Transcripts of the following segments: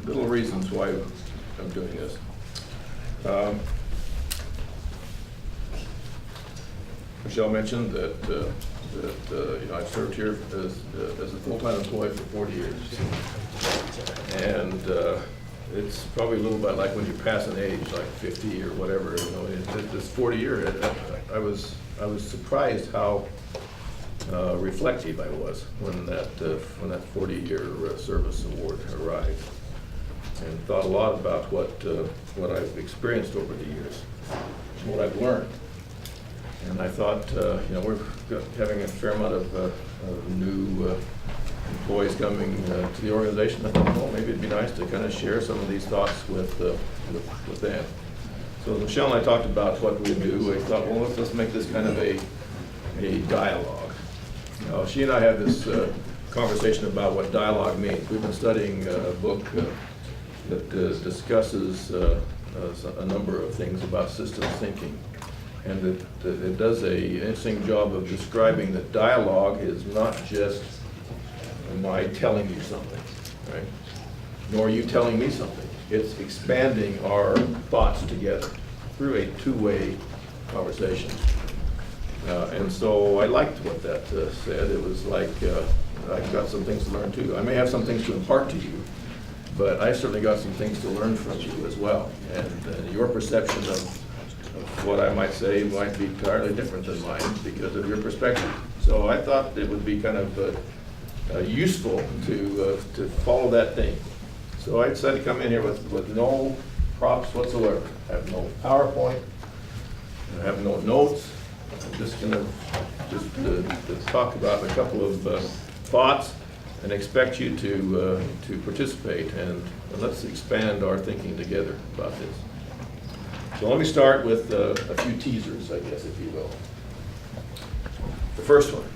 little reasons why I'm doing this. Michelle mentioned that I've served here as a full-time employee for 40 years, and it's probably a little bit like when you pass an age, like 50 or whatever. This 40 year, I was surprised how reflective I was when that 40-year service award arrived, and thought a lot about what I've experienced over the years, what I've learned. And I thought, we're having a fair amount of new employees coming to the organization. I thought, well, maybe it'd be nice to kind of share some of these thoughts with them. So Michelle and I talked about what we do. We thought, well, let's make this kind of a dialogue. She and I had this conversation about what dialogue means. We've been studying a book that discusses a number of things about systems thinking. And it does an interesting job of describing that dialogue is not just my telling you something, right? Nor you telling me something. It's expanding our thoughts together through a two-way conversation. And so I liked what that said. It was like I've got some things to learn too. I may have some things to impart to you, but I certainly got some things to learn from you as well. And your perception of what I might say might be entirely different than mine because of your perspective. So I thought it would be kind of useful to follow that theme. So I decided to come in here with no props whatsoever. I have no PowerPoint. I have no notes. I'm just going to talk about a couple of thoughts and expect you to participate, and let's expand our thinking together about this. So let me start with a few teasers, I guess, if you will. The first one.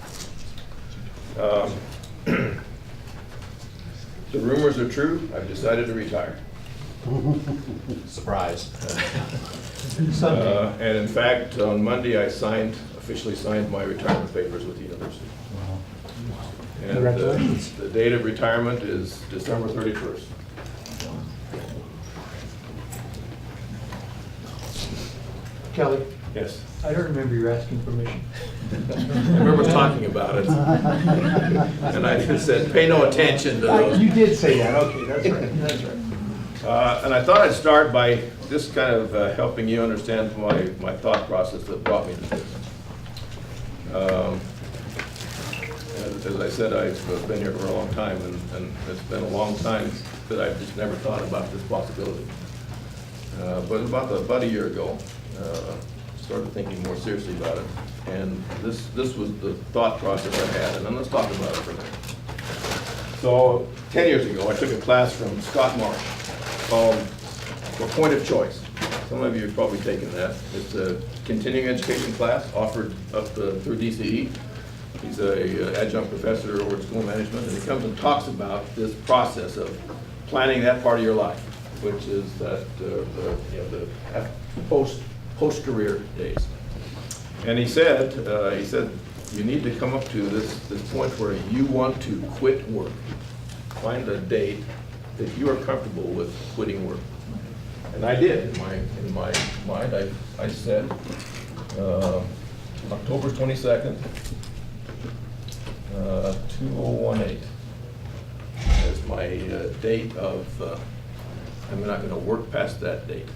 The rumors are true. I've decided to retire. Surprise. And in fact, on Monday, I officially signed my retirement papers with the university. And Congratulations. the date of retirement is December 31st. Kelly, Yes. I don't remember you asking permission. I remember talking about it. And I just said, pay no attention to those. You did say that, okay, that's right, that's right. And I thought I'd start by just kind of helping you understand my thought process that brought me to this. As I said, I've been here for a long time, and it's been a long time that I've just never thought about this possibility. But about a year ago, started thinking more seriously about it, and this was the thought process I had, and then let's talk about it for a minute. So 10 years ago, I took a class from Scott Marsh called For Point of Choice. Some of you have probably taken that. It's a continuing education class offered up through DCE. He's an adjunct professor over at School of Management, and he comes and talks about this process of planning that part of your life, which is that the post-career days. And he said you need to come up to this point where you want to quit work. Find a date that you are comfortable with quitting work. And I did in my mind. I said October 22nd, 2018 as my date of. I'm not going to work past that date.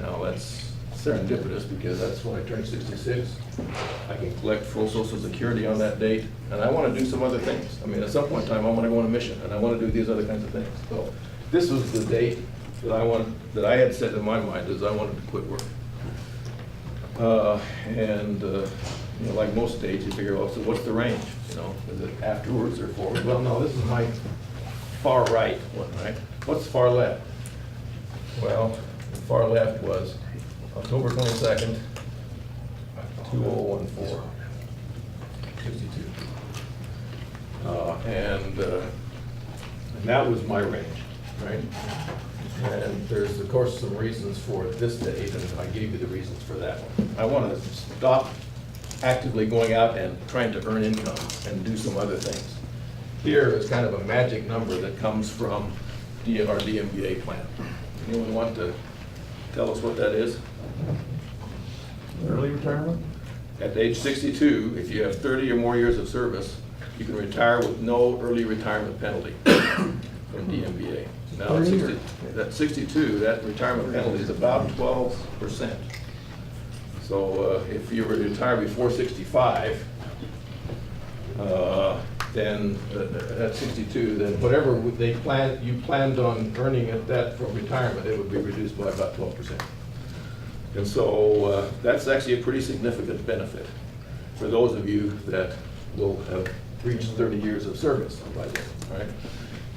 Now that's serendipitous because that's when I turned 66. I can collect full Social Security on that date, and I want to do some other things. I mean, at some point in time, I want to go on a mission, and I want to do these other kinds of things. So this was the date that I had set in my mind as I wanted to quit work. Like most dates, you figure, well, so what's the range? Is it afterwards or forward? Well, no, this is my far right one, right? What's far left? Well, the far left was October 22nd, 2014, 62. And that was my range, right? And there's, of course, some reasons for this date, and I gave you the reasons for that one. I want to stop actively going out and trying to earn income and do some other things. Here is kind of a magic number that comes from our DMBA plan. Anyone want to tell us what that is? Early retirement? At age 62, if you have 30 or more years of service, you can retire with no early retirement penalty from DMBA. Now, at 62, that retirement penalty is about 12%. So if you were to retire before 65, then at 62, then whatever you planned on earning at that from retirement, it would be reduced by about 12%. And so that's actually a pretty significant benefit for those of you that will have reached 30 years of service by then, right?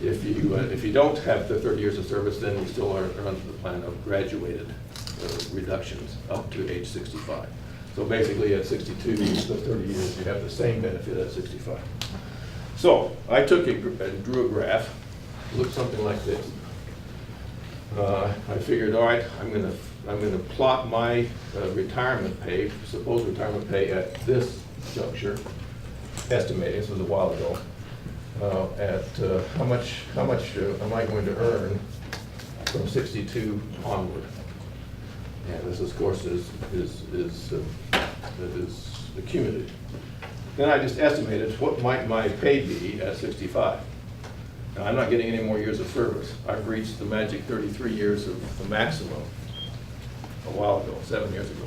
If you don't have the 30 years of service, then you still are under the plan of graduated reductions up to age 65. So basically at 62, the 30 years, you have the same benefit at 65. So I took and drew a graph, looked something like this. I figured, all right, I'm going to plot my retirement pay, supposed retirement pay at this juncture, estimating, this was a while ago, at how much am I going to earn from 62 onward. And this, of course, is accumulated. Then I just estimated what might my pay be at 65. Now, I'm not getting any more years of service. I've reached the magic 33 years of the maximum a while ago, 7 years ago.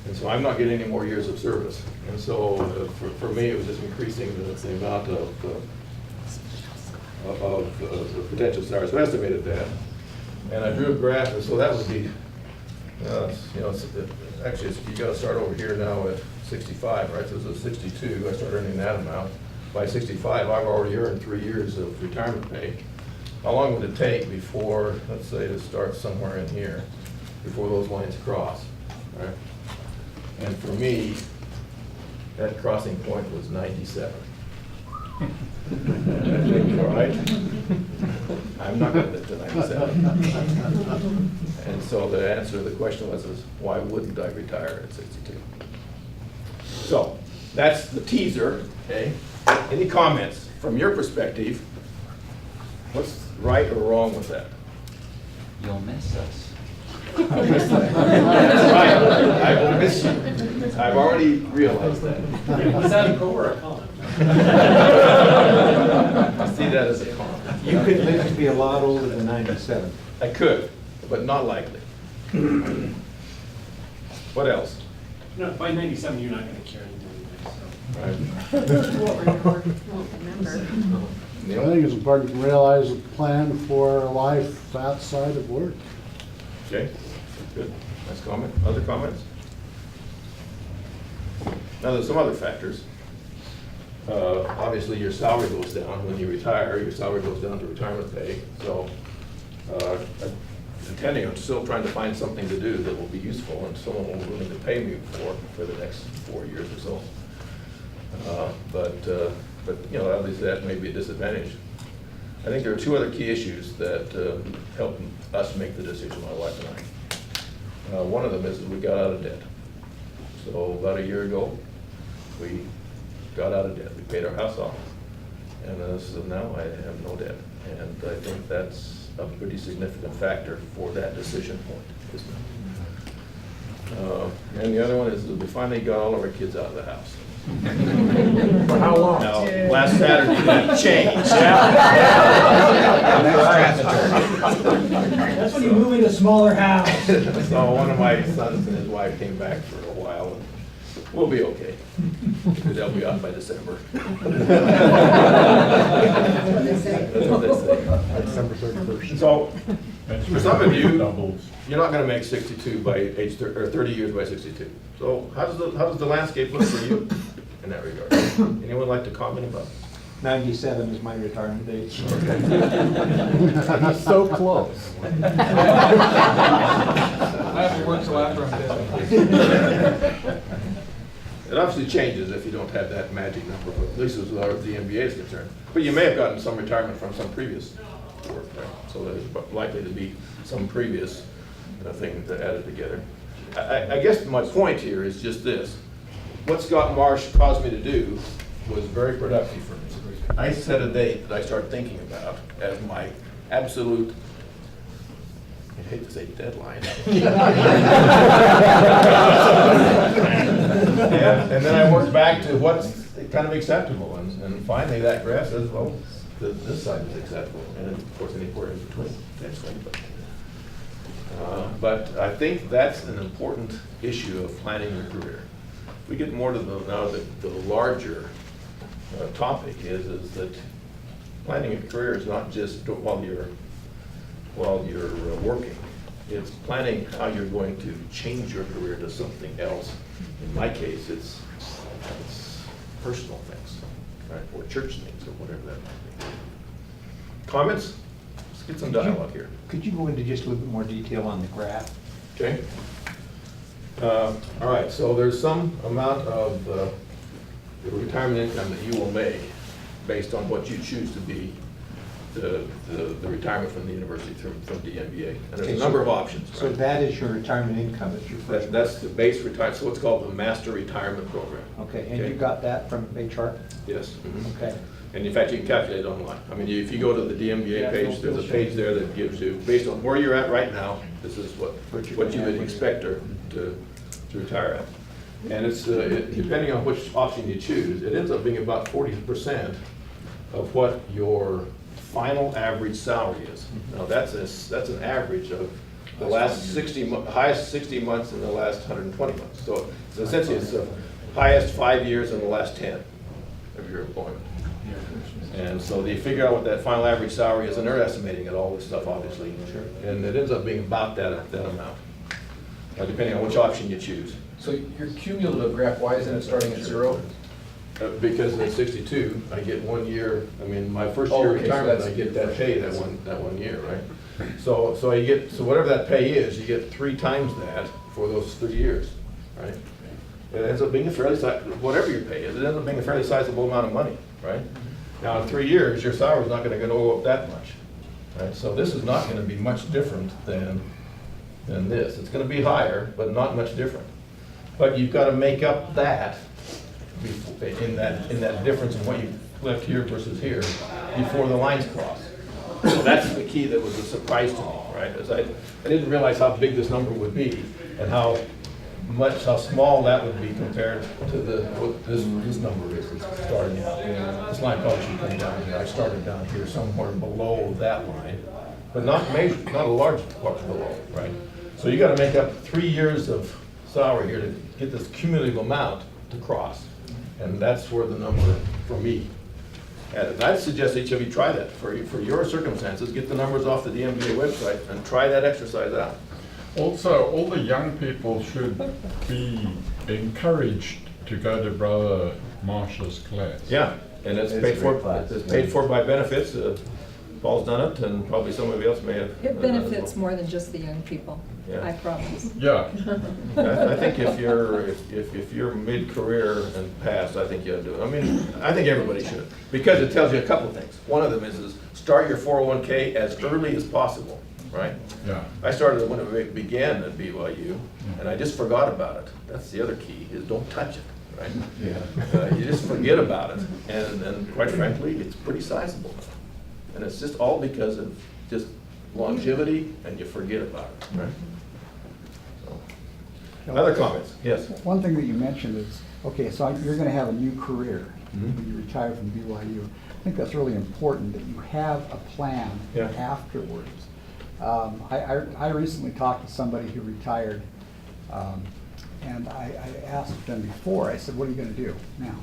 And so I'm not getting any more years of service. And so for me, it was just increasing the amount of the potential salary. So I estimated that. And I drew a graph, and so that would be, actually, you got to start over here now at 65, right? So this is 62, I start earning that amount. By 65, I've already earned 3 years of retirement pay. How long would it take before, let's say it starts somewhere in here, before those lines cross, right? And for me, that crossing point was 97. All right? I'm not going to live to 97. And so the answer to the question was, why wouldn't I retire at 62? So that's the teaser, okay? Any comments from your perspective? What's right or wrong with that? You'll miss us. I'll miss that. That's right. I will miss you. I've already realized that. Is that a pro or a con? I see that as a con. You could live to be a lot older than 97. I could, but not likely. What else? No, by 97, you're not going to care anything anyway, Right. I think it's important to realize a plan for life outside of work. Okay, good. Nice comment. Other comments? Now, there's some other factors. Obviously, your salary goes down when you retire. Your salary goes down to retirement pay. So, I'm intending on still trying to find something to do that will be useful and someone will be willing to pay me for the next 4 years or so. But obviously that may be a disadvantage. I think there are two other key issues that help us make the decision, my wife and I. One of them is that we got out of debt. So about a year ago, we got out of debt. We paid our house off. And so now I have no debt. And I think that's a pretty significant factor for that decision point, isn't it? And the other one is that we finally got all of our kids out of the house. For how long? Now, last Saturday, that changed. That's when you move into a smaller house. So one of my sons and his wife came back for a while, and we'll be okay. They'll be out by December. That's what they say. December 31st. So, for some of you, you're not going to make 62 by age 30 years by 62. So how does the landscape look for you in that regard? Anyone like to comment about it? 97 is my retirement date. So close. I have to work till after I'm dead. It obviously changes if you don't have that magic number, but at least as far as the NBA is concerned. But you may have gotten some retirement from some previous work, right? So there's likely to be some previous thing that added together. I guess my point here is just this. What Scott Marsh caused me to do was very productive for me. I set a date that I start thinking about as my absolute, I hate to say deadline. And then I worked back to what's kind of acceptable, and finally that graph says, well, this side is acceptable, and of course anywhere in between, potentially. But I think that's an important issue of planning your career. We get more to the larger topic is that planning a career is not just while you're working. It's planning how you're going to change your career to something else. In my case, it's personal things, right, or church things, or whatever that might be. Comments? Let's get some dialogue here. Could you go into just a little bit more detail on the graph? Okay. All right, so there's some amount of the retirement income that you will make based on what you choose to be the retirement from the university from DMBA. And there's a number of options. So right? that is your retirement income, it's your first. That's the base retirement, so what's called the master retirement program. Okay, and you got that from HR? Yes. Mhm. Okay. And in fact, you can calculate it online. I mean, if you go to the DMBA page, there's a page there that gives you, based on where you're at right now, this is what you would expect to retire at. And it's, depending on which option you choose, it ends up being about 40% of what your final average salary is. Now, that's an average of the last 60, highest 60 months in the last 120 months. So essentially, it's the highest 5 years in the last 10 of your employment. And so they figure out what that final average salary is, and they're estimating it, all this stuff, obviously. And it ends up being about that amount, depending on which option you choose. So your cumulative graph, why isn't it starting at 0? Because at 62, I get 1 year, I mean, my first Oh, year okay, so retirement, that's- I get that pay that one year, right? So whatever that pay is, you get 3 times that for those 3 years, right? It ends up being a fairly, whatever your pay is, it ends up being a fairly sizable amount of money, right? Now, in 3 years, your salary's not gonna go up that much, right? So this is not gonna be much different than this. It's gonna be higher, but not much different. But you've gotta make up that in that difference in what you left here versus here before the lines cross. So that's the key that was a surprise to me, right? Is I didn't realize how big this number would be and how small that would be compared to what this number is starting out. This line probably should come down here. I started down here somewhere below that line, but not a large part below, right? So you gotta make up 3 years of salary here to get this cumulative amount to cross. And that's where the number, for me, and I'd suggest each of you try that for your circumstances. Get the numbers off the DMBA website and try that exercise out. Also, all the young people should be encouraged to go to Brother Marshall's class. Yeah, and it's paid for. It's paid for by benefits. Paul's done it, and probably somebody else may have. It benefits more than just the young people, Yeah. I promise. Yeah, I think if you're mid-career and past, I think you ought to do it. I mean, I think everybody should, because it tells you a couple of things. One of them is start your 401k as early as possible, right? yeah. I started when it began at BYU, and I just forgot about it. That's the other key, is don't touch it, right? Yeah. You just forget about it, and quite frankly, it's pretty sizable. And it's just all because of just longevity, and you forget about it, right? So, other comments? Yes? One thing that you mentioned is, okay, so you're gonna have a new career Mhm. when you retire from BYU. I think that's really important, that you have a plan Yeah. afterwards. I recently talked to somebody who retired, and I asked them before, I said, what are you gonna do now?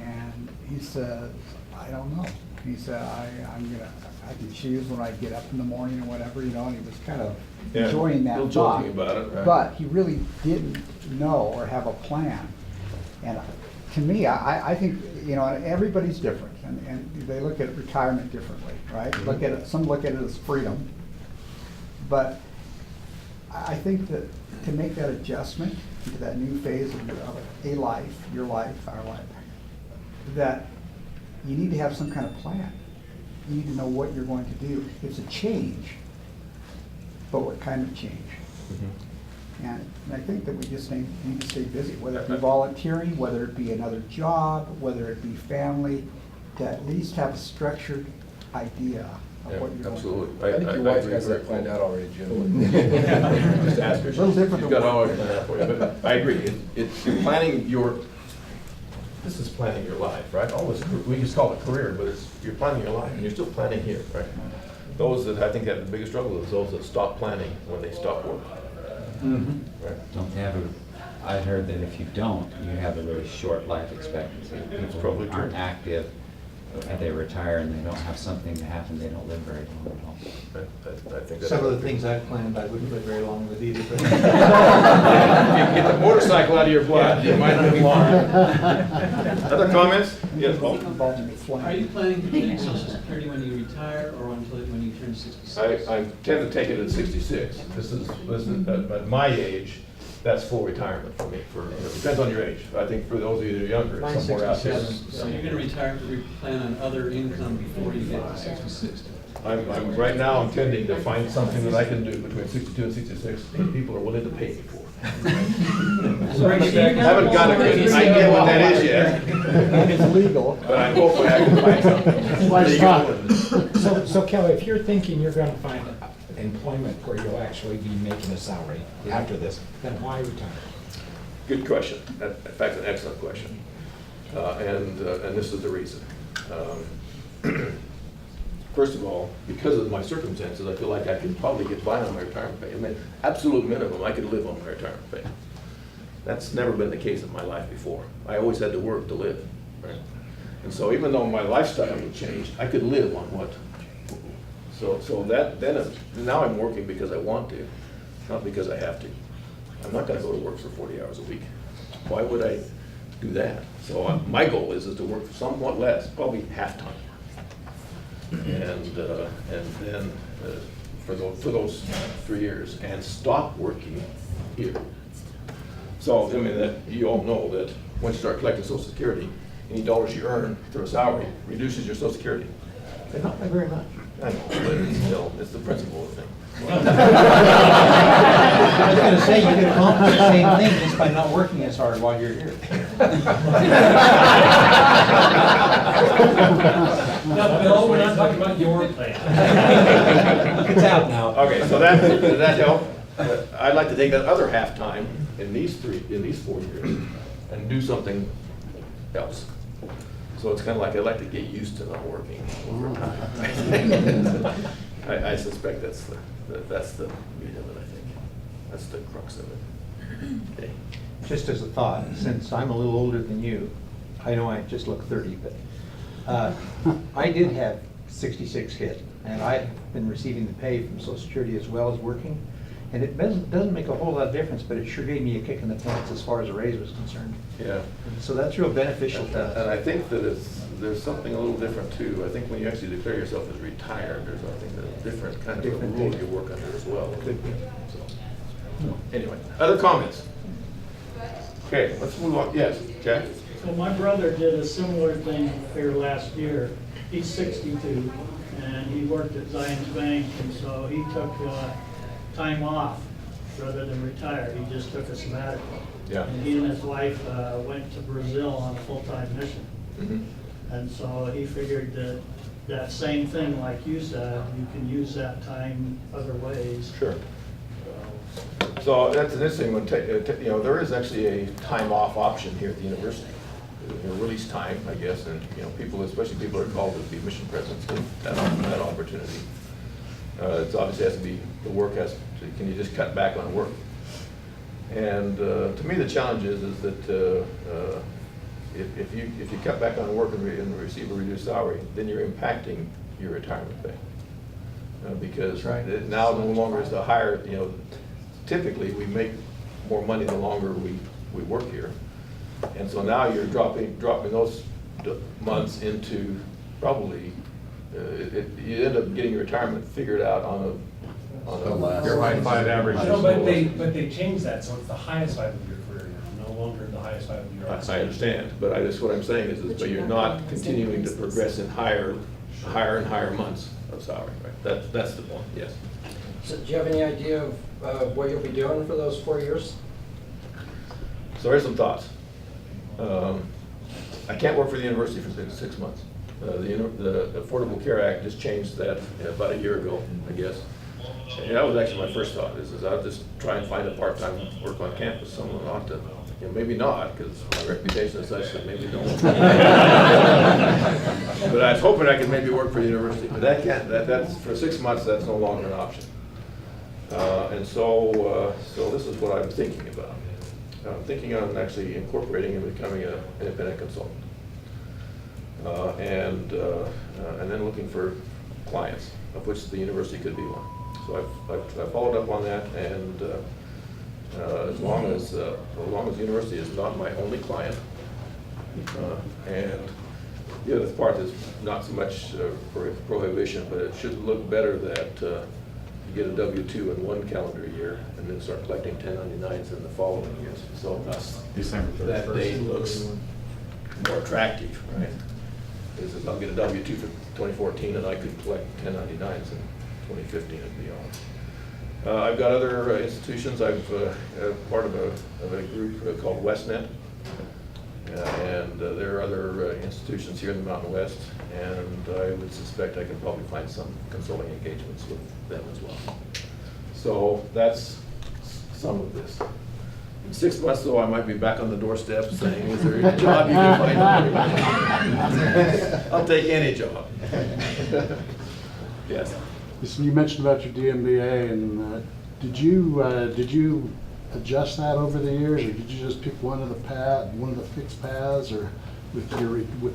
And he said, I don't know. He said, I can choose when I get up in the morning or whatever, and he was kind of Yeah, enjoying that still thought. joking about it, right? But he really didn't know or have a plan. And to me, I think, everybody's different, and they look at retirement differently, right? Mhm. Some look at it as freedom. But I think that to make that adjustment into that new phase of a life, your life, our life, that you need to have some kind of plan. You need to know what you're going to do. It's a change, but what kind of change? And I think that we just need to stay busy, whether it be volunteering, whether it be another job, whether it be family, to at least have a structured idea of what you're doing. Absolutely. I think your wife agree has very that planned out already, Jim. Just ask her. A little different She's than got all work. it planned out for you, but I agree. It's, you're planning your, this is planning your life, right? Almost, we just call it career, but it's, you're planning your life, and you're still planning here, right? Those that I think have the biggest struggle is those that stop planning when they stop work. Right? Don't they have a, I heard that if you don't, you have a really short life expectancy. People probably who aren't true. active, and they retire and they don't have something to happen, they don't live very long at all. I think that's. Some of the things I've planned, I wouldn't live very long with either, If you get the motorcycle out of your blood, you might live long. Other comments? Yes, Paul? Involved in flying. Are you planning to take Social Security when you retire or until when you turn 66? I tend to take it at 66. This is, at my age, that's full retirement for me. It depends on your age. I think for those of you that are younger, it's Mine's somewhere out there. 67. So you're gonna retire, plan on other income before you get to 66? Right now, I'm tending to find something that I can do between 62 and 66 that people are willing to pay me for. Haven't got a good idea what that is yet, It's legal. but I'm hoping I can find something. Why stop? So Kelly, if you're thinking you're gonna find employment where you'll actually be making a salary after this, then why retire? Good question. In fact, an excellent question. And this is the reason. First of all, because of my circumstances, I feel like I can probably get by on my retirement pay. I mean, absolute minimum, I could live on my retirement pay. That's never been the case in my life before. I always had to work to live, right? And so even though my lifestyle would change, I could live on what. So that, now I'm working because I want to, not because I have to. I'm not gonna go to work for 40 hours a week. Why would I do that? So my goal is to work somewhat less, probably half-time. And then for those 3 years, and stop working here. So, I mean, that, you all know that once you start collecting Social Security, any dollars you earn through a salary reduces your Social Security. But not by very much. I know, but it's still, it's the principle of the thing. I was gonna say, you could accomplish the same thing just by not working as hard while you're here. No, Bill, we're not talking about your plan. It's out now. Okay, so that, does that help? I'd like to take that other half-time in these 4 years and do something else. So it's kind of like, I'd like to get used to not working over time. I suspect that's the meat of it, I think. That's the crux of it. Okay. Just as a thought, since I'm a little older than you, I know I just look 30, but I did have 66 hit, and I've been receiving the pay from Social Security as well as working. And it doesn't make a whole lot of difference, but it sure gave me a kick in the pants as far as a raise was concerned. Yeah. So that's real beneficial to And us. I think that there's something a little different too. I think when you actually declare yourself as retired, there's, I think, a different kind of a Different rule thing. you work under as well. Could be. So, anyway, other comments? Okay, let's move on. Yes, Jack? So my brother did a similar thing here last year. He's 62, and he worked at Zions Bank, and so he took time off rather than retire. He just took a sabbatical. Yeah. And he and his wife went to Brazil on a full-time mission. Mhm. And so he figured that same thing, like you said, you can use that time other ways. Sure. So that's an interesting one. You know, there is actually a time off option here at the university. You know, release time, I guess, and, you know, people, especially people who are called to be mission presidents, get that opportunity. It's obviously has to be, the work has, can you just cut back on work? And to me, the challenge is that if you cut back on work and receive a reduced salary, then you're impacting your retirement pay. Because it now no longer is the higher, you know, typically we make more money the longer we work here. And so now you're dropping those months into probably, you end up getting your retirement figured out on a Your high five average. No, but they changed that, so it's the highest 5 of your career now, no longer the highest 5 of your. I understand, but what I'm saying is but you're not continuing to progress in higher and higher months of salary, right? That's the point, yes. So do you have any idea of what you'll be doing for those 4 years? So here's some thoughts. I can't work for the university for 6 months. The Affordable Care Act just changed that about a year ago, I guess. And that was actually my first thought, is I'll just try and find a part-time work on campus. Someone ought to, maybe not, because my reputation is such that maybe don't. But I was hoping I could maybe work for the university, but that can't, that's, for 6 months, that's no longer an option. And so this is what I'm thinking about. I'm thinking on actually incorporating and becoming an independent consultant. And then looking for clients, of which the university could be one. So I've followed up on that, and as long as the university is not my only client, and the other part is not so much prohibition, but it should look better that you get a W-2 in one calendar year and then start collecting 1099s in the following years. So thus, December that 31st. date looks more attractive, right? Because I'll get a W-2 for 2014 and I could collect 1099s in 2015 and beyond. I've got other institutions. I'm part of a group called WestNet. And there are other institutions here in the Mountain West, and I would suspect I could probably find some consulting engagements with them as well. So that's some of this. In 6 months, though, I might be back on the doorstep saying, is there a job you can find? I'll take any job. Yes. So you mentioned about your DMBA, and did you adjust that over the years, or did you just pick one of the fixed paths, or with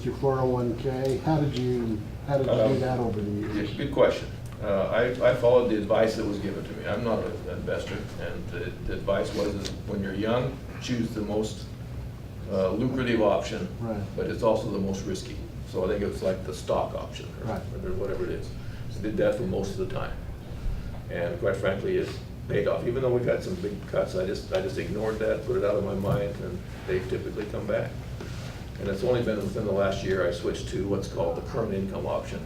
your 401k? How did you do that over the years? Good question. I followed the advice that was given to me. I'm not an investor, and the advice was is when you're young, choose the most lucrative option, right, but it's also the most risky. So I think it's like the stock option, or whatever it is. So did that for most of the time, and quite frankly, it's paid off. Even though we've had some big cuts, I just ignored that, put it out of my mind, and they typically come back. And it's only been within the last year I switched to what's called the current income option.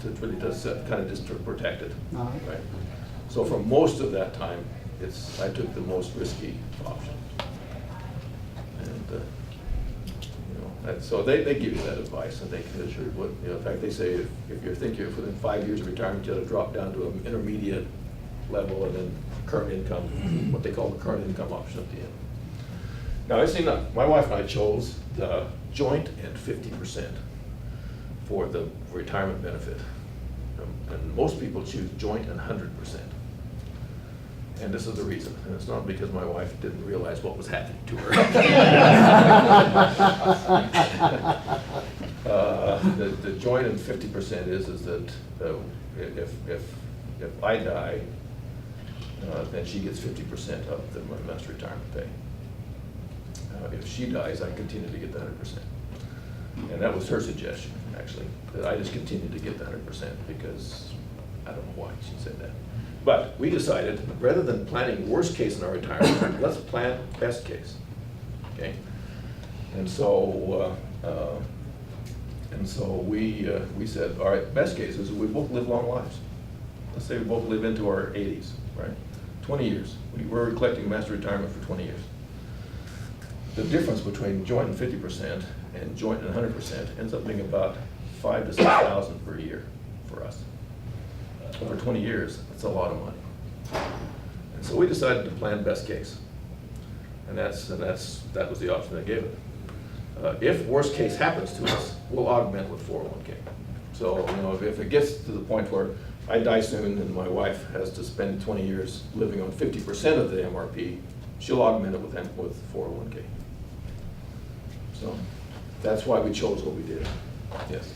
So it really does kind of just to protect it, right? So for most of that time, I took the most risky option. And so they give you that advice, and they can assure what, in fact, they say if you're thinking within 5 years of retirement, you ought to drop down to an intermediate level, and then current income, what they call the current income option at the end. Now, my wife and I chose the joint and 50% for the retirement benefit. And most people choose joint and 100%. And this is the reason, and it's not because my wife didn't realize what was happening to her. The joint and 50% is that if I die, then she gets 50% of the master retirement pay. If she dies, I continue to get the 100%. And that was her suggestion, actually, that I just continue to get the 100% because I don't know why she said that. But we decided, rather than planning worst case in our retirement, let's plan best case, okay? And so we said, all right, best case is we both live long lives. Let's say we both live into our 80s, right? 20 years. We were collecting master retirement for 20 years. The difference between joint and 50% and joint and 100% ends up being about $5,000 to $6,000 per year for us. Over 20 years, that's a lot of money. And so we decided to plan best case. And that was the option they gave it. If worst case happens to us, we'll augment with 401k. So, if it gets to the point where I die soon and my wife has to spend 20 years living on 50% of the MRP, she'll augment it with 401k. So that's why we chose what we did. Yes.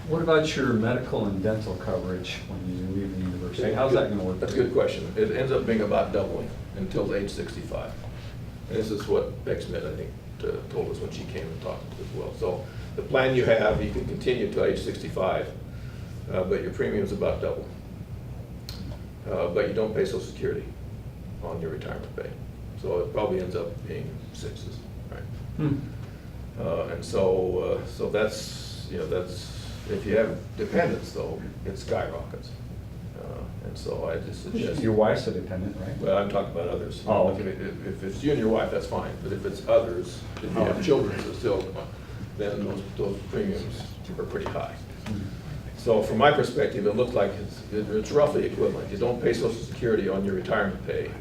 What about your medical and dental coverage when you leave the university? Okay, How's that going to work? That's a good question. It ends up being about doubling until age 65. And this is what Beck Smith, I think, told us when she came and talked as well. So the plan you have, you can continue to age 65, but your premium's about double. But you don't pay Social Security on your retirement pay. So it probably ends up being 6s, right? And so that's, if you have dependents though, it skyrockets. And so I just suggest. Your wife's a dependent, right? Well, I'm talking about others. Oh. If it's you and your wife, that's fine, but if it's others, if you have children, so still, then those premiums are pretty high. So from my perspective, it looks like it's roughly equivalent. You don't pay Social Security on your retirement pay,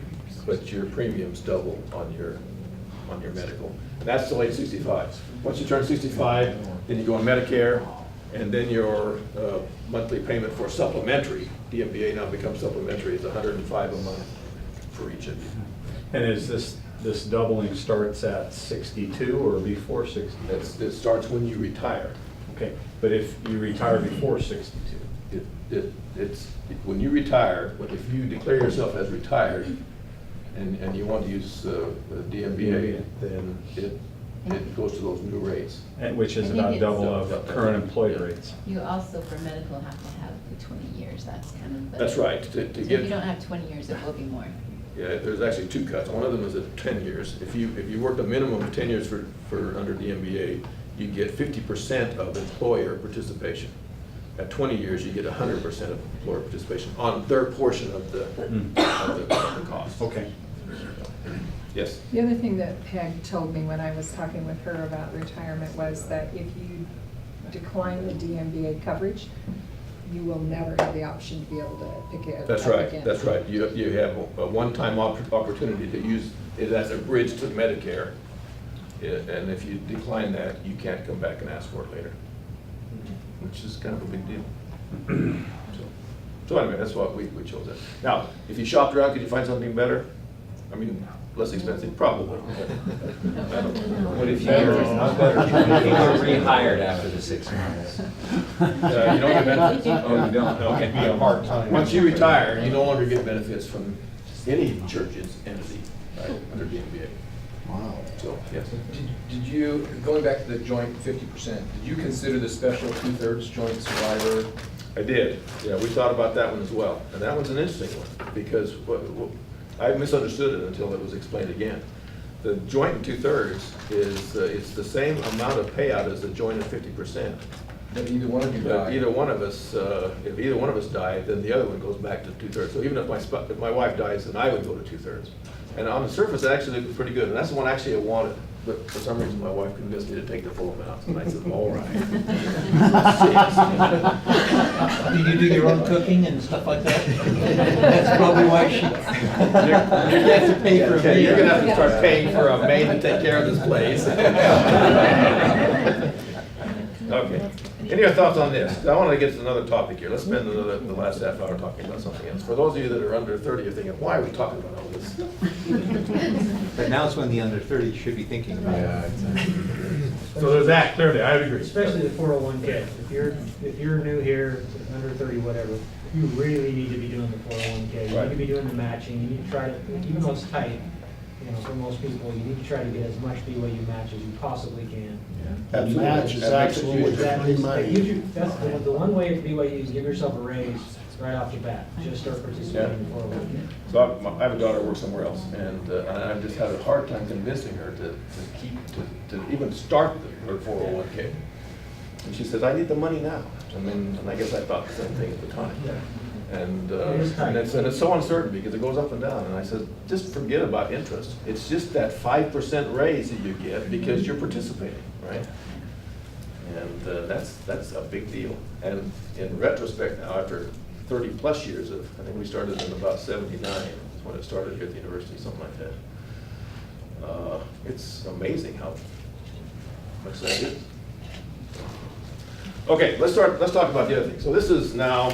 but your premiums double on your medical. And that's till age 65. Once you turn 65, then you go on Medicare, and then your monthly payment for supplementary, DMBA now becomes supplementary, is $105 a month for each of you. And is this doubling starts at 62 or before 60? It starts when you retire. Okay, but if you retire before 62? It's when you retire, if you declare yourself as retired and you want to use the DMBA, then it goes to those new rates. Which is I think about it's- double of current employee rates. You also, for medical, have to have the 20 years, that's kind of the. That's right. So if you don't have 20 years, it will be more. Yeah, there's actually two cuts. One of them is at 10 years. If you work a minimum of 10 years for under DMBA, you get 50% of employer participation. At 20 years, you get 100% of employer participation on their portion of the cost. Okay. Yes. The other thing that Peg told me when I was talking with her about retirement was that if you decline the DMBA coverage, you will never have the option to be able to pick it up That's again. right, that's right. You have a one-time opportunity to use it as a bridge to Medicare. And if you decline that, you can't come back and ask for it later, which is kind of a big deal. So anyway, that's why we chose that. Now, if you shopped around, could you find something better? I mean, less expensive, probably. What if you were rehired after the 6 months? You don't get benefits? Oh, you don't? Okay. Be a part-time. Once you retire, you no longer get benefits from any church's entity, right, under DMBA. Wow. So, yes. Did you, going back to the joint 50%, did you consider the special 2/3 joint survivor? I did. Yeah, we thought about that one as well. And that one's an interesting one because I misunderstood it until it was explained again. The joint in 2/3 is, it's the same amount of payout as the joint at 50%. But either one of you But died? either one of us, if either one of us died, then the other one goes back to 2/3. So even if my wife dies, then I would go to 2/3. And on the surface, it actually looked pretty good. And that's the one actually I wanted. But for some reason, my wife convinced me to take the full amount. And I said, all right. Do you do your own cooking and stuff like that? That's probably why she. You have to pay for a maid. You're gonna have to start paying for a maid to take care of this place. Okay. Any other thoughts on this? I want to get to another topic here. Let's spend the last half hour talking about something else. For those of you that are under 30, you're thinking, why are we talking about all this? But now it's when the under 30 should be thinking about it. exactly. So there's that, clearly, I agree. Especially the 401K. If you're new here, under 30, whatever, you really need to be doing the 401K. You Right. need to be doing the matching. You need to try to, even though it's tight, for most people, you need to try to get as much BYU match as you possibly can. That Absolutely. match is That makes a huge absolutely difference. free That money. gives you, that's the one way at BYU is give yourself a raise right off the bat. Just start participating in 401K. So I have a daughter who works somewhere else, and I've just had a hard time convincing her to even start her 401K. And she says, I need the money now. And I guess I thought the same thing at the time. And it's so uncertain because it goes up and down. And I said, just forget about interest. It's just that 5% raise that you get because you're participating, right? And that's a big deal. And in retrospect now, after 30 plus years of, I think we started in about 79, is when it started here at the university, something like that. It's amazing how much that is. Okay, let's talk about the other thing. So this is now,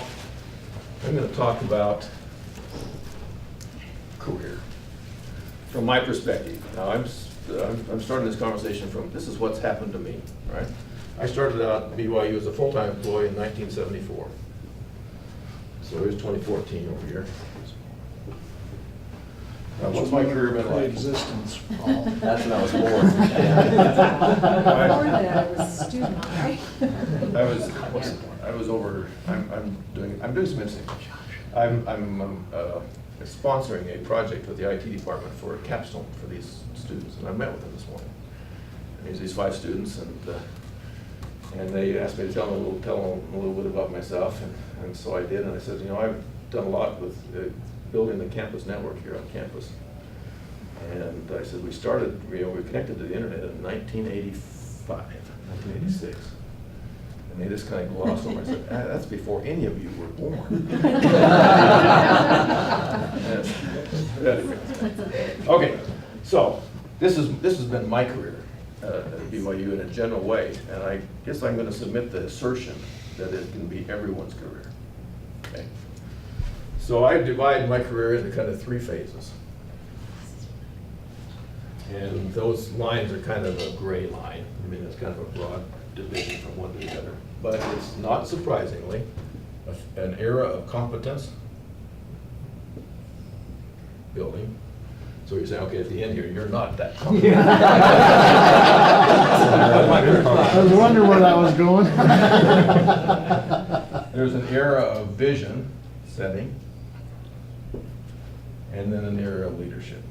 I'm going to talk about career from my perspective. Now I'm starting this conversation from, this is what's happened to me, right? I started out at BYU as a full-time employee in 1974. So here's 2014 over here. Now, what's my career been like? Existence. That's when I was born. Before that, I was a student, right? I'm doing some interesting. I'm sponsoring a project with the IT department for a capstone for these students, and I met with them this morning. And there's these 5 students, and they asked me to tell them a little bit about myself, and so I did. And I said, I've done a lot with building the campus network here on campus. And I said, we connected to the internet in 1985. 1986. And they just kind of glossed over. I said, that's before any of you were born. Okay, so this has been my career at BYU in a general way, and I guess I'm going to submit the assertion that it can be everyone's career. Okay. So I divide my career into kind of 3 phases. And those lines are kind of a gray line. I mean, it's kind of a broad division from one to the other. But it's not surprisingly an era of competence building. So you're saying, okay, at the end here, you're not that competent. I was wondering where that was going. There's an era of vision setting, and then an era of leadership.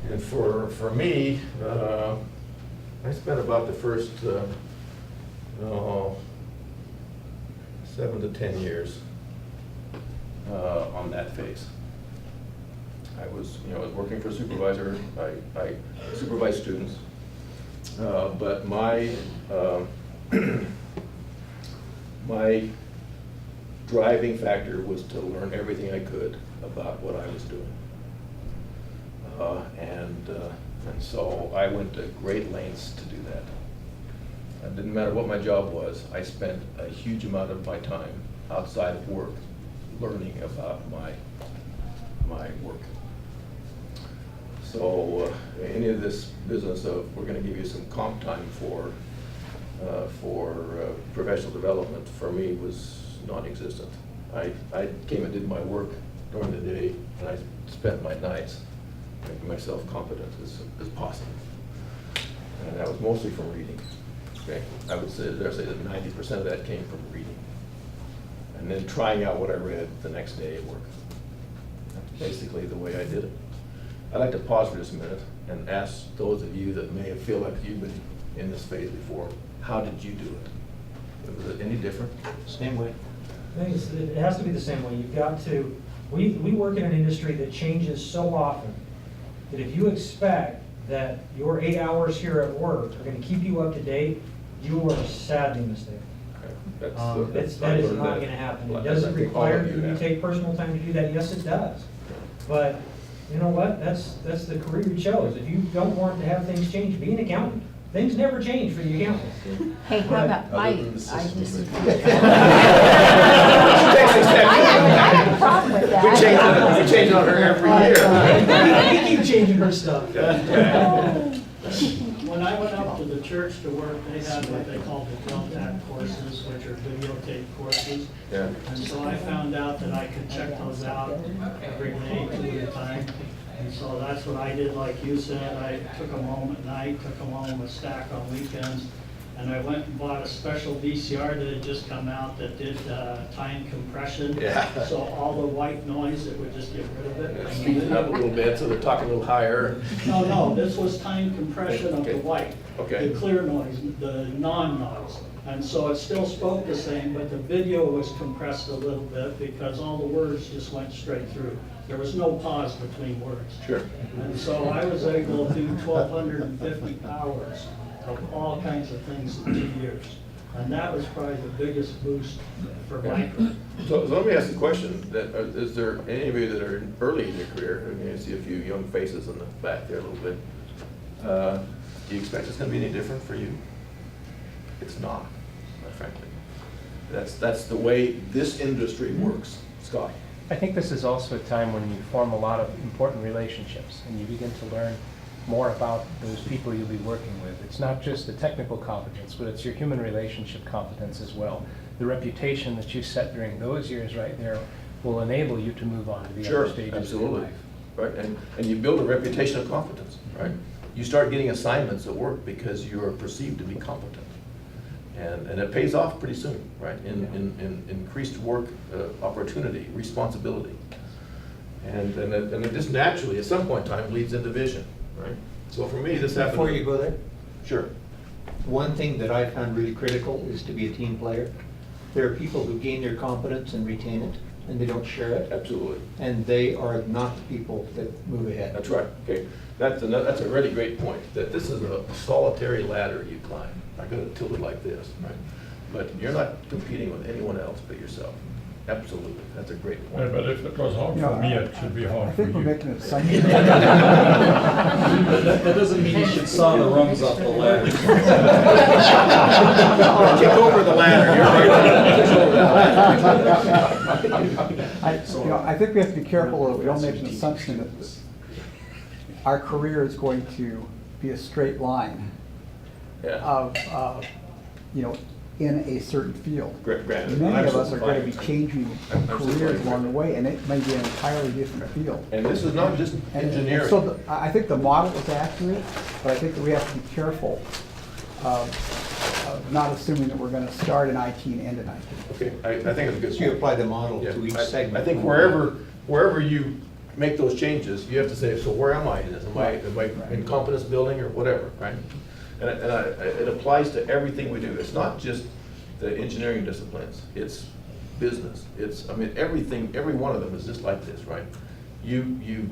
And for me, I spent about the first 7 to 10 years on that phase. I was working for a supervisor. I supervised students, but my my driving factor was to learn everything I could about what I was doing. And so I went to great lengths to do that. It didn't matter what my job was. I spent a huge amount of my time outside of work learning about my work. So any of this business of we're going to give you some comp time for professional development for me was non-existent. I came and did my work during the day, and I spent my nights making myself competent as possible. And that was mostly from reading. Okay, I would say that 90% of that came from reading, and then trying out what I read the next day at work. That's basically the way I did it. I'd like to pause for just a minute and ask those of you that may feel like you've been in this phase before, how did you do it? Was it any different? Same way. I think it has to be the same way. You've got to, we work in an industry that changes so often that if you expect that your 8 hours here at work are going to keep you up to date, you are sadly mistaken. That is not going to happen. It doesn't require that you take personal time to do that. Yes, it does. But you know what? That's the career you chose. If you don't want to have things change, be an accountant. Things never change for the accountant. Hey, how about, I disagree. I have a problem with that. We change on her every year. You keep changing her stuff. When I went up to the church to work, they had what they called the Deltac courses, which are videotape courses. Yeah. And so I found out that I could check those out every day, 2 at a time. And so that's what I did, like you said. I took them home at night, took them home a stack on weekends. And I went and bought a special VCR that had just come out that did time compression. Yeah. So all the white noise, it would just get rid of it. Speed it up a little bit so they're talking a little higher. No, this was time compression of the Okay. white. Okay. The clear noise, the non-noise. And so it still spoke the same, but the video was compressed a little bit because all the words just went straight through. There was no pause between words. Sure. And so I was able to do 1,250 hours of all kinds of things in 2 years. And that was probably the biggest boost for my career. So let me ask the question, is there any of you that are early in your career, I mean, I see a few young faces in the back there a little bit, do you expect it's going to be any different for you? It's not, frankly. That's the way this industry works. Scott? I think this is also a time when you form a lot of important relationships and you begin to learn more about those people you'll be working with. It's not just the technical competence, but it's your human relationship competence as well. The reputation that you set during those years right there will enable you to move on to the other stages of your life. Right, and you build a reputation of competence, right? You start getting assignments at work because you are perceived to be competent. And it pays off pretty soon, right? In increased work opportunity, responsibility. And it just naturally, at some point in time, leads into vision, right? So for me, this happened. Before you go there? Sure. One thing that I found really critical is to be a team player. There are people who gain their competence and retain it, and they don't share it, Absolutely. and they are not the people that move ahead. That's right, okay. That's a really great point, that this is a solitary ladder you climb. I'm gonna tilt it like this, right? But you're not competing with anyone else but yourself. Absolutely, that's a great Yeah, point. but if it was hard You know, for me, it should be I hard for think we're you. making it Sunday. That doesn't mean you should saw the rungs off the ladder. Kick over the ladder, I think we have to be careful that we don't make an assumption that our career is going to be a straight line Yeah. of, in a certain field. Granted. Many of us Absolutely are going to be fine. changing Absolutely careers fine. along the way, and it may be an entirely different field. And this is not just And engineering. so I think the model is accurate, but I think that we have to be careful of not assuming that we're going to start in IT and end in IT. Okay, I think it's a good So you point. apply the model Yeah, to each I segment. think wherever you make those changes, you have to say, so where am I in this? Am I in competence building or whatever, right? And it applies to everything we do. It's not just the engineering disciplines, it's business. Everything, every one of them is just like this, right? You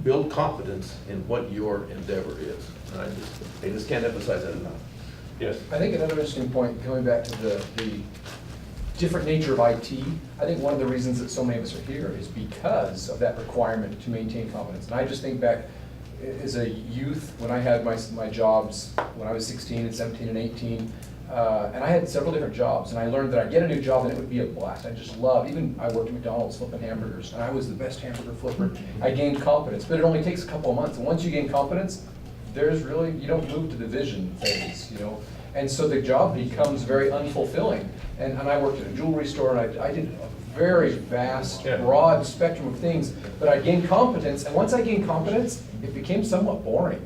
build confidence in what your endeavor is. And I just can't emphasize that enough. Yes? I think another interesting point, coming back to the different nature of IT, I think one of the reasons that so many of us are here is because of that requirement to maintain competence. And I just think back as a youth, when I had my jobs, when I was 16 and 17 and 18, and I had several different jobs, and I learned that I'd get a new job and it would be a blast. I just loved, even I worked at McDonald's flipping hamburgers, and I was the best hamburger flipper. I gained confidence, but it only takes a couple of months. And once you gain confidence, you don't move to the vision phase, And so the job becomes very unfulfilling. And I worked at a jewelry store, and I did a very vast, broad spectrum of things, but I gained competence, and once I gained competence, it became somewhat boring.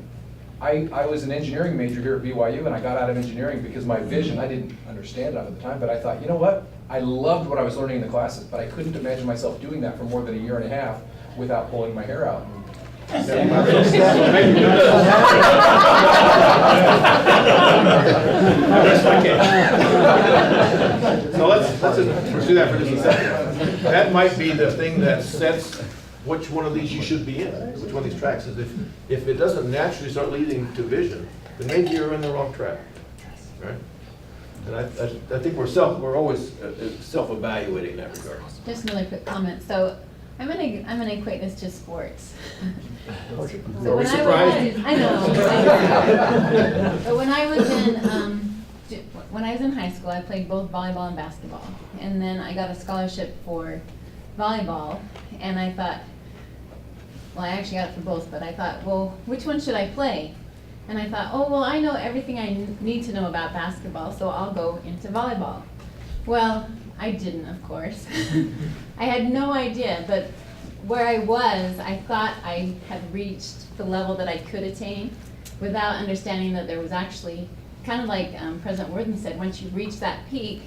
I was an engineering major here at BYU, and I got out of engineering because my vision, I didn't understand it at the time, but I thought, you know what? I loved what I was learning in the classes, but I couldn't imagine myself doing that for more than a year and a half without pulling my hair out. So let's pursue that for just a second. That might be the thing that sets which one of these you should be in, which one of these tracks is. If it doesn't naturally start leading to vision, then maybe you're in the wrong track, right? And I think we're always self-evaluating in that regard. Just another quick comment. So I'm gonna equate this to sports. Are we surprised? I know. But when I was in high school, I played both volleyball and basketball. And then I got a scholarship for volleyball, and I thought, well, I actually got it for both, but I thought, well, which one should I play? And I thought, oh, well, I know everything I need to know about basketball, so I'll go into volleyball. Well, I didn't, of course. I had no idea, but where I was, I thought I had reached the level that I could attain without understanding that there was actually, kind of like President Worthen said, once you reach that peak,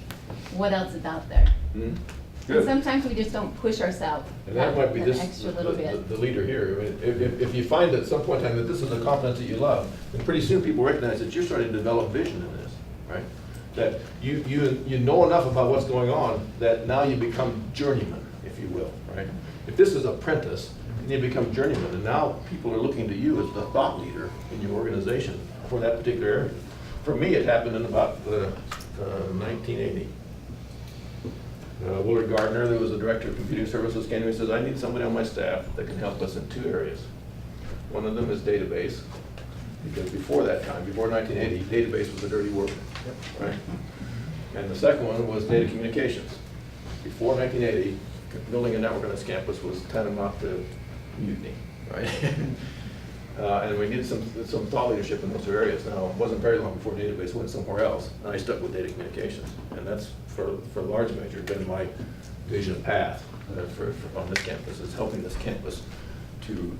what else is out there? Mm-hmm. And Good. sometimes we just don't push ourselves And that might be that this, extra little bit. the leader here. I mean, if you find at some point in time that this is a competence that you love, then pretty soon people recognize that you're starting to develop vision in this, right? That you know enough about what's going on that now you become journeyman, if you will, right? If this is apprentice, then you become journeyman, and now people are looking to you as the thought leader in your organization for that particular area. For me, it happened in about 1980. Willard Gardner, there was the director of computing services, came to me and says, I need somebody on my staff that can help us in two areas. One of them is database, because before that time, before 1980, database was a dirty word, right? And the second one was data communications. Before 1980, building a network on this campus was tantamount to mutiny, right? And we needed some thought leadership in those two areas. Now, it wasn't very long before database went somewhere else, and I stuck with data communications. And that's, for large measure, been my vision path on this campus, is helping this campus to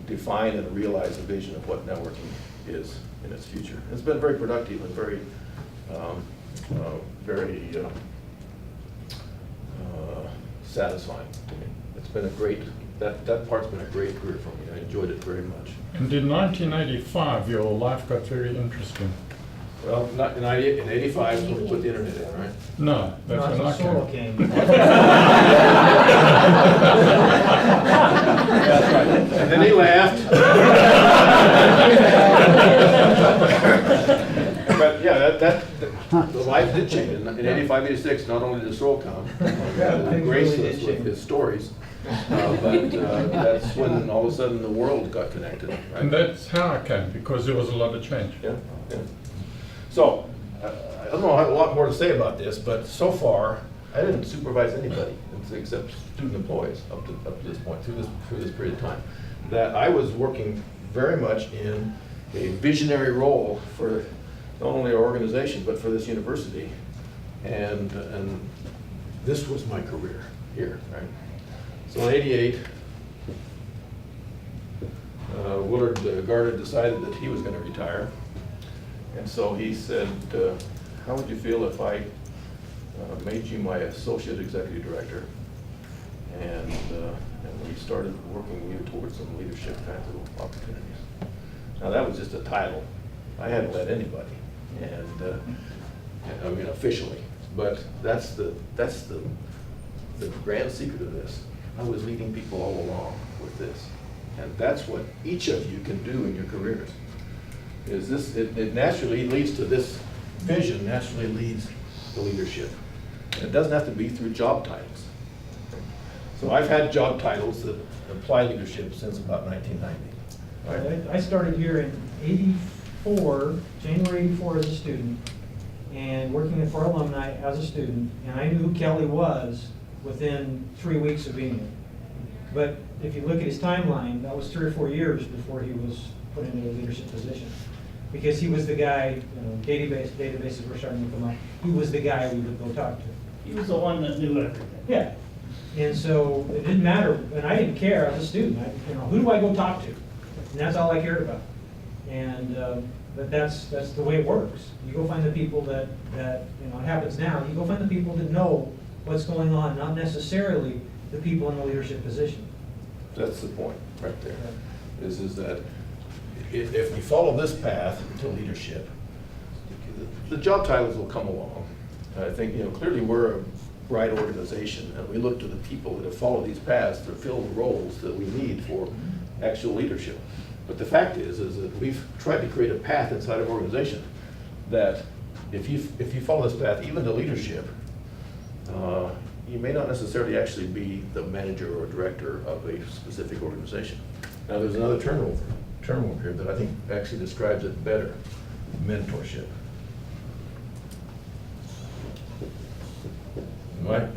define and realize a vision of what networking is in its future. It's been very productive and very satisfying to me. It's been a great, that part's been a great career for me. I enjoyed it very much. And in 1985, your life got very interesting. Well, not in 85, when we put the internet in, right? No, that's No, when I that's when Sorrel came. came. That's right. And then he laughed. But yeah, the life did change. In 85, 86, not only did Sorrel come, grace really us did with change. his stories, but that's when all of a sudden the world got connected, right? And that's how I came, because there was a lot of change. Yeah, yeah. So, I don't know, I have a lot more to say about this, but so far, I didn't supervise anybody except student employees up to this point, through this period of time. That I was working very much in a visionary role for not only our organization, but for this university. And this was my career here, right? So in 88, Willard Garda decided that he was going to retire. And so he said, how would you feel if I made you my associate executive director? And we started working you towards some leadership kinds of opportunities. Now that was just a title. I hadn't led anybody, and I mean officially. But that's the grand secret of this. I was leading people all along with this, and that's what each of you can do in your careers. Is this? It naturally leads to this vision. Naturally leads to leadership. And it doesn't have to be through job titles. So I've had job titles that apply leadership since about 1990. Right? I started here in 84, January 84 as a student, and working for alumni as a student, and I knew who Kelly was within 3 weeks of being here. But if you look at his timeline, that was 3 or 4 years before he was put into a leadership position. Because he was the guy, databases were starting to come up, he was the guy we would go talk to. He was the one that knew everything. Yeah, and so it didn't matter, and I didn't care as a student, who do I go talk to? And that's all I cared about. And, but that's the way it works. You go find the people that it happens now, you go find the people that know what's going on, not necessarily the people in the leadership position. That's the point right there. Is that if you follow this path to leadership, the job titles will come along. I think, clearly we're a bright organization, and we look to the people that have followed these paths to fill the roles that we need for actual leadership. But the fact is that we've tried to create a path inside of our organization that if you follow this path, even to leadership, you may not necessarily actually be the manager or director of a specific organization. Now there's another term here that I think actually describes it better: mentorship.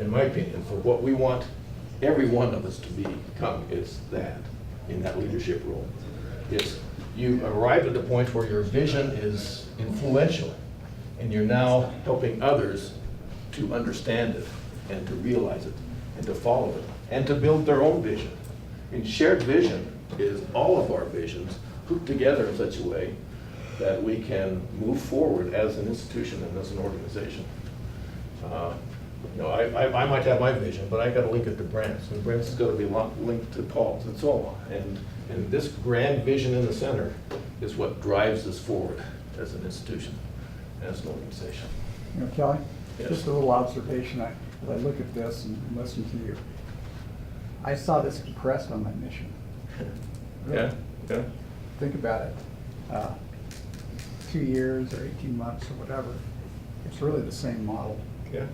In my opinion, for what we want every one of us to become, it's that, in that leadership role. It's you arrive at the point where your vision is influential, and you're now helping others to understand it, and to realize it, and to follow it, and to build their own vision. And shared vision is all of our visions put together in such a way that we can move forward as an institution and as an organization. I might have my vision, but I got to link it to Brent's, and Brent's has got to be linked to Paul's, and so on. And this grand vision in the center is what drives us forward as an institution, as an organization. Kelly, Yes. just a little observation. As I look at this and listen to you, I saw this compressed on my mission. Yeah, yeah. Think about it. 2 years or 18 months or whatever. It's really the same model. Yeah.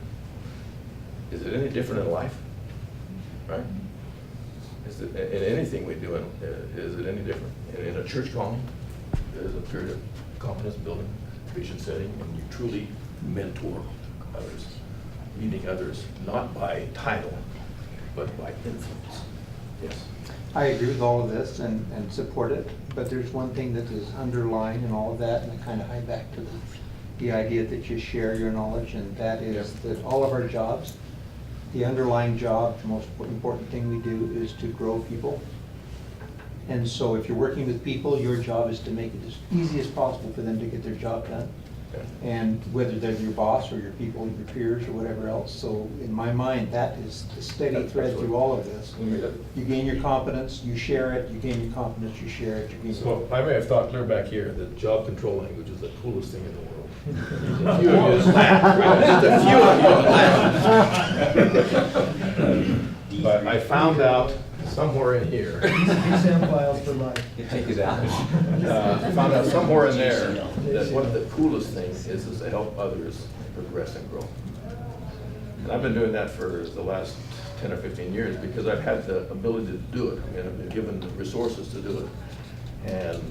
Is it any different in life? Right? Is it in anything we do? Is it any different? In a church calling, there's a period of confidence building, vision setting, and you truly mentor others, leading others not by title, but by influence. Yes. I agree with all of this and support it, but there's one thing that is underlying in all of that, and I kind of hie back to the idea that you share your knowledge, and that is that all of our jobs, the underlying job, the most important thing we do is to grow people. And so if you're working with people, your job is to make it as easy as possible for them to get their job done. And whether they're your boss or your people, your peers or whatever else. So in my mind, that is the steady thread through all of this. You gain your competence, you share it, you gain your competence, you share it, you gain So I may have thought clear back here that job control language is the coolest thing in the world. A few of you just laughed. Just a few of you laughed. But I found out somewhere in here, Sam files for life. You take it out. I found out somewhere in there that one of the coolest things is to help others progress and grow. And I've been doing that for the last 10 or 15 years because I've had the ability to do it. I mean, I've been given the resources to do it. And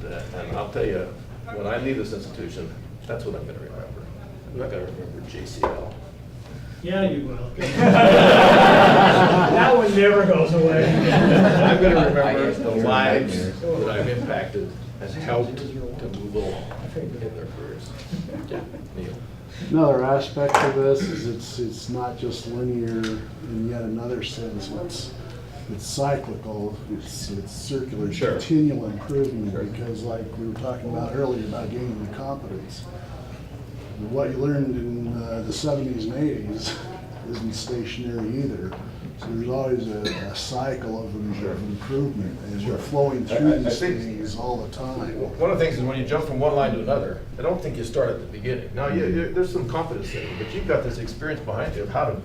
I'll tell you, when I leave this institution, that's what I'm going to remember. I'm not going to remember JCL. Yeah, you will. That one never goes away. I'm going to remember the lives that I've impacted and helped to move along in their careers. Yeah, Neil. Another aspect of this is it's not just linear in yet another sense. It's cyclical, it's circular, Sure. continual improvement, because like we were talking about earlier about gaining the competence. What you learned in the 70s and 80s isn't stationary either. So there's always a cycle of improvement, and we're flowing through I these think- things all the time. One of the things is when you jump from one line to another, I don't think you start at the beginning. Now, there's some confidence in you, but you've got this experience behind you of how to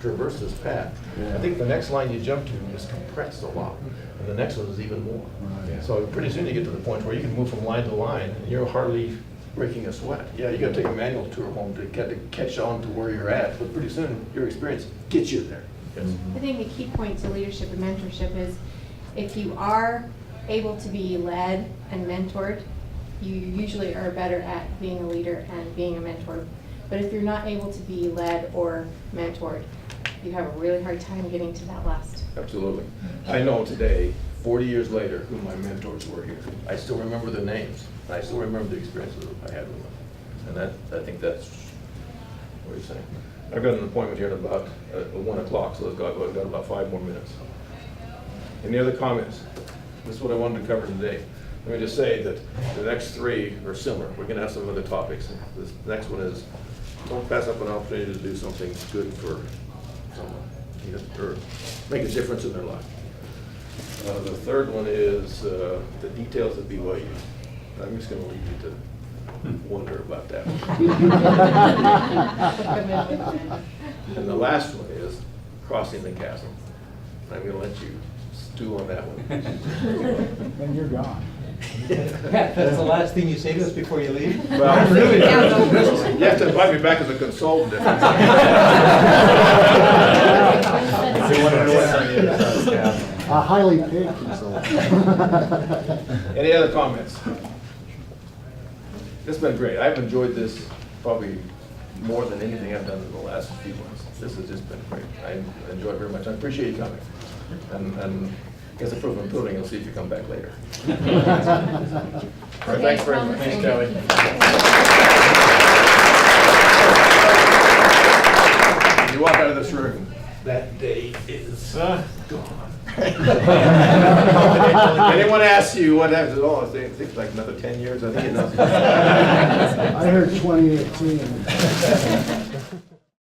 traverse this path. I think the next line you jump to is compressed a lot, and the next one is even more. Right. So pretty soon you get to the point where you can move from line to line, and you're hardly breaking a sweat. Yeah, you gotta take a manual tour home to catch on to where you're at, but pretty soon your experience gets you there. Yes. I think the key point to leadership and mentorship is if you are able to be led and mentored, you usually are better at being a leader and being a mentor. But if you're not able to be led or mentored, you have a really hard time getting to that last. Absolutely. I know today, 40 years later, who my mentors were here. I still remember their names. I still remember the experiences I had with them. And I think that's what you're saying. I've got an appointment here at about 1 o'clock, so I've got about 5 more minutes. Any other comments? This is what I wanted to cover today. Let me just say that the next 3 are similar. We're going to have some other topics. This next one is, don't pass up an opportunity to do something good for someone, or make a difference in their life. The third one is the details of BYU. I'm just going to leave you to wonder about that. And the last one is crossing the chasm. I'm going to let you stew on that one. Then you're gone. That's the last thing you say to us before you leave? Well, really, you have to invite me back as a consultant. If you want to know what's on the other side of the chasm. A highly paid consultant. Any other comments? It's been great. I've enjoyed this probably more than anything I've done in the last few months. This has just been great. I enjoy it very much. I appreciate you coming. And I guess the proof of pudding, I'll see if you come back later. All right, thanks very much. Thanks, Kelly. You walk out of this room, that day is gone. Anyone asks you what happens, I think like another 10 years, I think enough. I heard 2018.